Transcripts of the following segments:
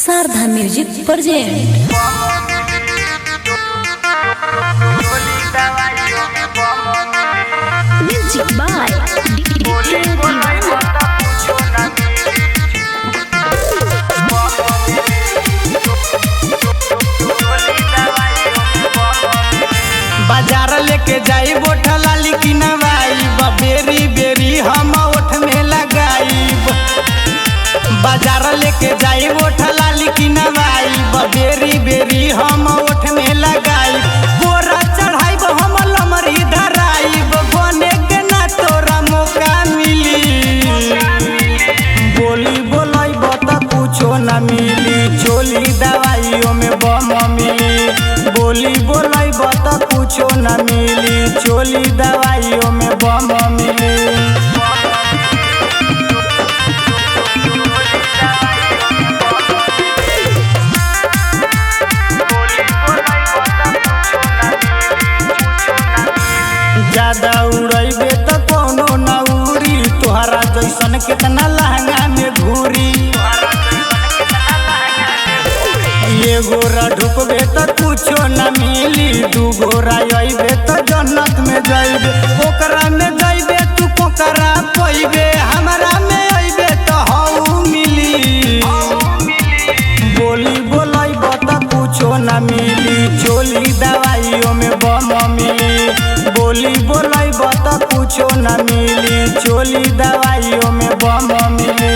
Sharda music present. Music बाय बाजार लेके जाई बोठा लाली की नवाई बेरी बेरी हम ओठ में लगाई। बाजार लेके जाई बोठा लाली की नवाई बेरी बेरी हम ओठ में लगाई। बोरा चढ़ाई हम लमरी धराई बने के ना तोरा मौका मिली। बोली बोलाई बता कुछो ना मिली चोली दवाइयों में बम मिली। बोली बोलाई बता कुछो ना मिली चोली दवाइयों में बम मिली। ज्यादा उड़ैबे तो कोनो ना उड़ी तोहरा जैसन कितना लहंगा में घूरी। ये गोरा ढुकबे तो कुछो न मिली दू गोरा अइबे तो जन्नत में जाइबे। ओकरा में जाइबे तू कोकरा पइबे हमरा में अइबे तो हऊ मिली। बोली बोलाई बता कुछो न मिली चोली दवाइयों में बम मिली। बोली बोलाई बता कुछो न मिली चोली दवाइयों में बम मिली।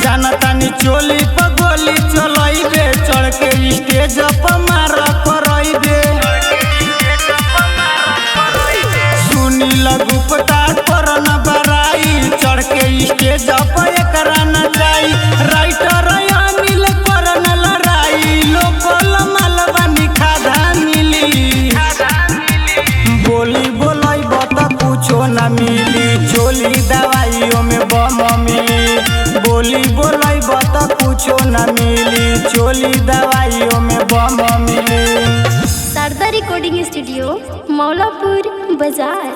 जानतानी चोली पर गोली चलाइबे चढ़ के स्टेज पर मार करइबे। सुनी लगू पता कर न बराई चढ़ के स्टेज पर एकरा न जाई। राइटर अनिल कर न लड़ाई लोकल मालवानी खाधा मिली। बोली बोलाई बता कुछो न मिली चोली दवाइयों में बम मिली। बोली बोलाई बता कुछो न मिली चोली दवाइयों में बम मिली। शारदा रिकॉर्डिंग स्टूडियो मौलापुर बाजार।